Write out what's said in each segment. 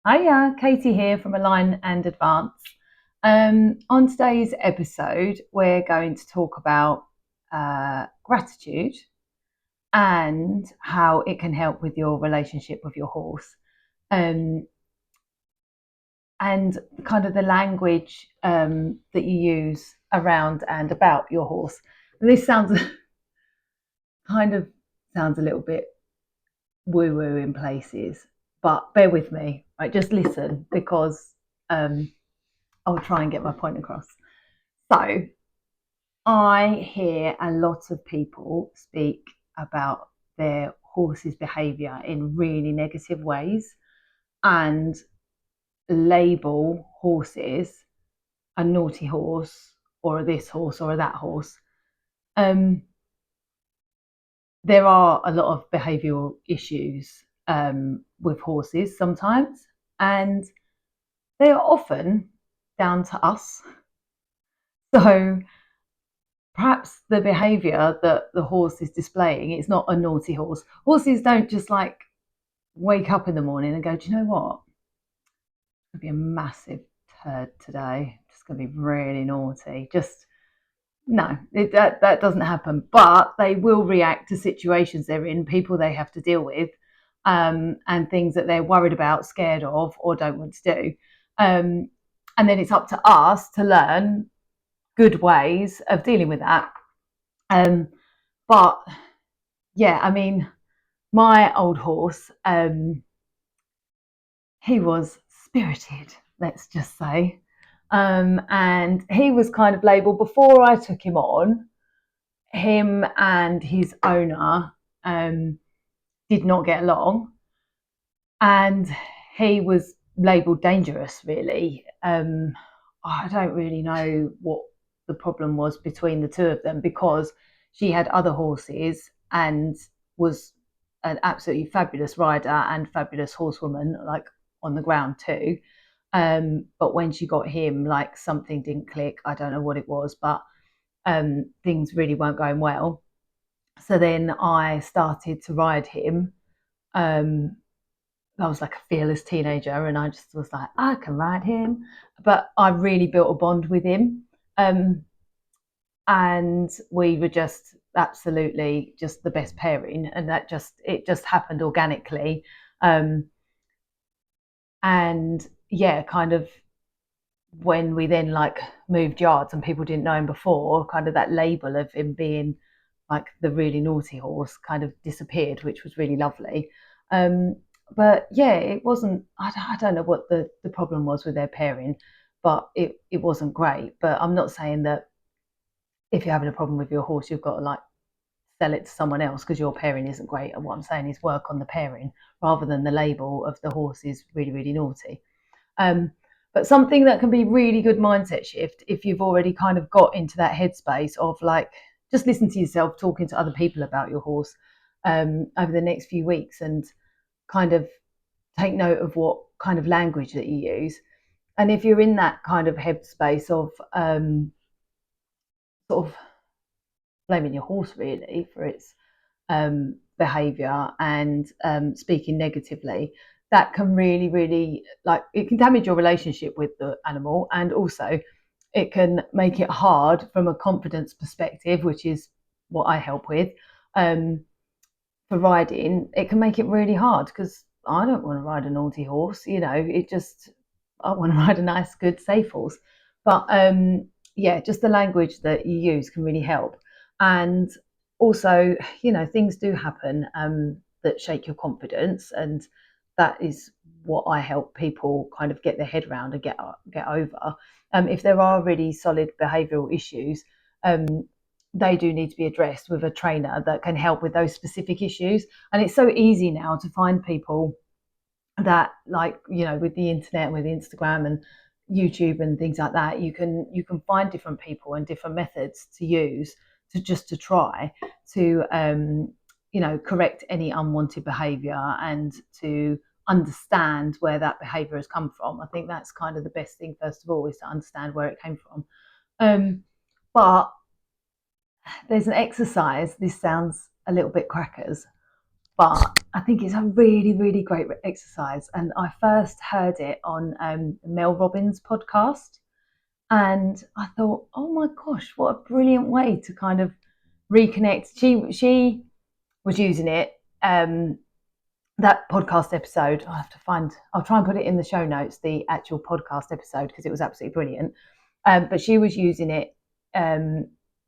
Hiya, Katie here from Align and Advance. On today's episode, we're going to talk about gratitude and how it can help with your relationship with your horse, um, and kind of the language that you use around and about your horse. And this sounds kind of sounds a little bit woo-woo in places, but bear with me. Right, just listen because I'll try and get my point across. So, I hear a lot of people speak about their horse's behaviour in really negative ways and label horses a naughty horse or a this horse or a that horse. Um, there are a lot of behavioural issues with horses sometimes, and they are often down to us. So, perhaps the behavior that the horse is displaying, it's not a naughty horse. Horses don't just like wake up in the morning and go, do you know what? It's going to be a massive turd today. It's going to be really naughty. Just no, that doesn't happen. But they will react to situations they're in, people they have to deal with, and things that they're worried about, scared of, or don't want to do. And then it's up to us to learn good ways of dealing with that. Um, but yeah, I mean, my old horse, he was spirited, let's just say. And he was kind of labelled before I took him on. Him and his owner did not get along, and he was labelled dangerous. Really, I don't really know what the problem was between the two of them because she had other horses and was an absolutely fabulous rider and fabulous horsewoman, like on the ground too. But when she got him, like something didn't click. I don't know what it was, but things really weren't going well. So then I started to ride him. Um, I was like a fearless teenager, and I just was like, I can ride him. But I really built a bond with him. Um, and we were just absolutely just the best pairing, and it just happened organically. Um, and yeah, kind of when we then like moved yards and people didn't know him before, kind of that label of him being like the really naughty horse kind of disappeared, which was really lovely. Um, but yeah, it wasn't. I don't know what the problem was with their pairing, but it wasn't great. But I'm not saying that if you're having a problem with your horse, you've got to like sell it to someone else because your pairing isn't great. And what I'm saying is work on the pairing rather than the label of the horse is really really naughty. Um, but something that can be really good mindset shift if you've already kind of got into that headspace of like just listen to yourself talking to other people about your horse over the next few weeks and kind of take note of what kind of language that you use. And if you're in that kind of headspace of sort of blaming your horse really for its behavior and speaking negatively, that can really really like it can damage your relationship with the animal, and also it can make it hard from a confidence perspective, which is what I help with. um, for riding, it can make it really hard because I don't want to ride a naughty horse, it just I want to ride a nice good safe horse. But yeah, just the language that you use can really help. And also, things do happen that shake your confidence, and that is what I help people kind of get their head around and get over. If there are really solid behavioural issues, um, they do need to be addressed with a trainer that can help with those specific issues. And it's so easy now to find people that, like, with the internet, with Instagram and YouTube and things like that, you can find different people and different methods to use to try to correct any unwanted behavior and to understand where that behavior has come from. I think that's kind of the best thing, first of all, is to understand where it came from. But there's an exercise, this sounds a little bit crackers, but I think it's a really, really great exercise. And I first heard it on Mel Robbins' podcast. And I thought, oh my gosh, what a brilliant way to kind of reconnect. She was using it, that podcast episode. I'll try and put it in the show notes, the actual podcast episode, because it was absolutely brilliant. But she was using it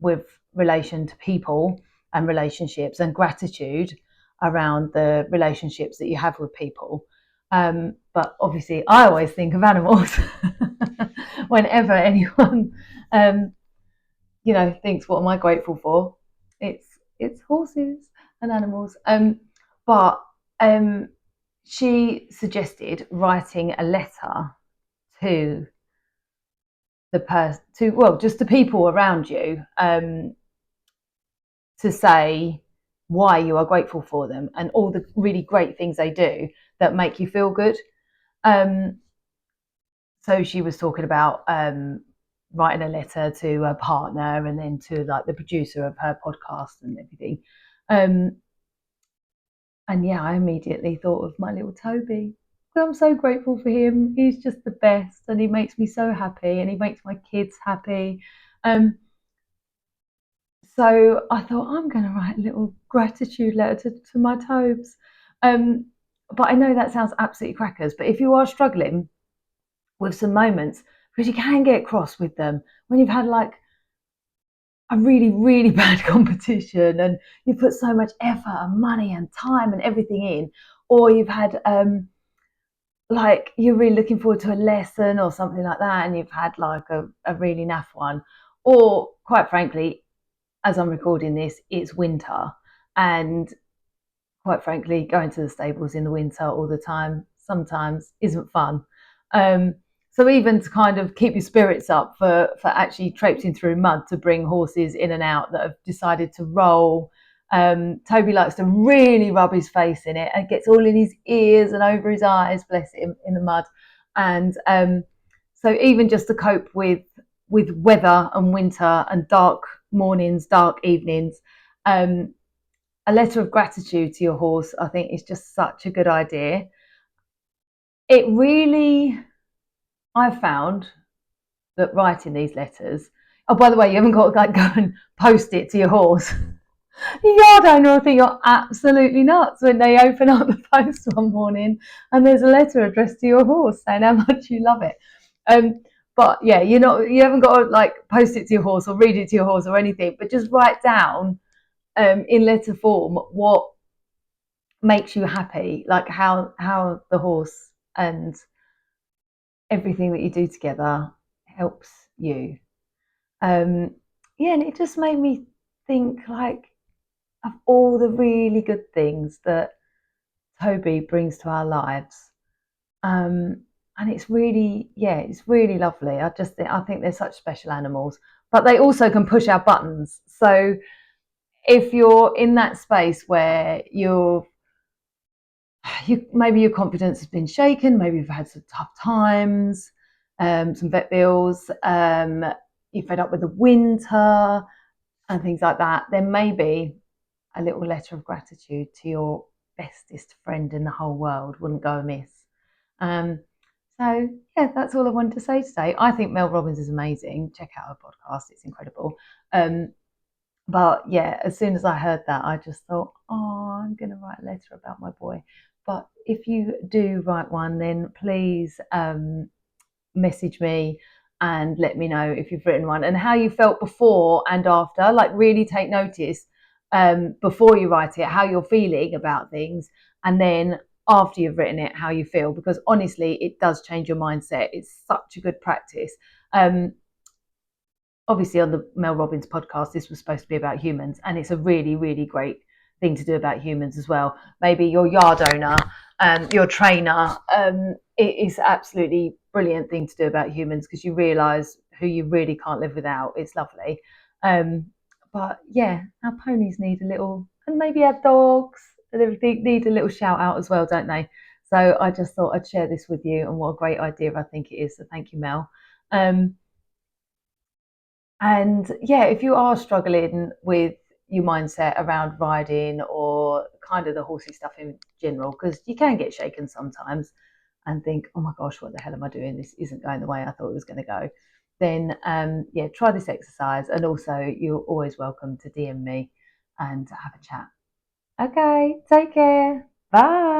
with relation to people and relationships and gratitude around the relationships that you have with people. But obviously, I always think of animals whenever anyone, thinks, "What am I grateful for?" It's horses and animals. But she suggested writing a letter to just the people around you, to say why you are grateful for them and all the really great things they do that make you feel good. So she was talking about writing a letter to a partner and then to like the producer of her podcast and everything. And yeah, I immediately thought of my little Toby. I'm so grateful for him. He's just the best, and he makes me so happy, and he makes my kids happy. So I thought, I'm going to write a little gratitude letter to my Tobes. But I know that sounds absolutely crackers. But if you are struggling with some moments, because you can get cross with them when you've had like a really, really bad competition and you put so much effort and money and time and everything in, or you've had like you're really looking forward to a lesson or something like that, and you've had like a really naff one, or quite frankly, as I'm recording this, it's winter, and quite frankly, going to the stables in the winter all the time sometimes isn't fun. So even to kind of keep your spirits up for actually traipsing through mud to bring horses in and out that have decided to roll. Toby likes to really rub his face in it and gets all in his ears and over his eyes, bless him, in the mud. And so even just to cope with weather and winter and dark mornings, dark evenings, a letter of gratitude to your horse, I think, is just such a good idea. It really, I've found that writing these letters, oh, by the way, you haven't got to like go and post it to your horse. Your yard owner will think you're absolutely nuts when they open up the post one morning and there's a letter addressed to your horse saying how much you love it. But yeah, you haven't got to like post it to your horse or read it to your horse or anything, but just write down in letter form what makes you happy, like how the horse and everything that you do together helps you. Yeah, and it just made me think like of all the really good things that Toby brings to our lives. And it's really, yeah, it's really lovely. I think they're such special animals, but they also can push our buttons. So if you're in that space where maybe your confidence has been shaken, maybe you've had some tough times, some vet bills, you're fed up with the winter and things like that, then maybe a little letter of gratitude to your bestest friend in the whole world wouldn't go amiss. So yeah, that's all I wanted to say today. I think Mel Robbins is amazing. Check out her podcast; it's incredible. But yeah, as soon as I heard that, I just thought, oh, I'm going to write a letter about my boy. But if you do write one, then please message me and let me know if you've written one and how you felt before and after. Like really take notice before you write it, how you're feeling about things, and then after you've written it, how you feel, because honestly, it does change your mindset. It's such a good practice. Obviously on the Mel Robbins podcast, this was supposed to be about humans, and it's a really, really great thing to do about humans as well. Maybe your yard owner, your trainer, it is absolutely brilliant thing to do about humans because you realise who you really can't live without. It's lovely. But yeah, our ponies need a little, and maybe our dogs and everything need a little shout out as well, don't they? So I just thought I'd share this with you, and what a great idea I think it is. So thank you, Mel. And yeah, if you are struggling with your mindset around riding or kind of the horsey stuff in general, because you can get shaken sometimes and think, oh my gosh, what the hell am I doing? This isn't going the way I thought it was going to go. Then, yeah, try this exercise. And also, you're always welcome to DM me and have a chat. Okay, take care. Bye.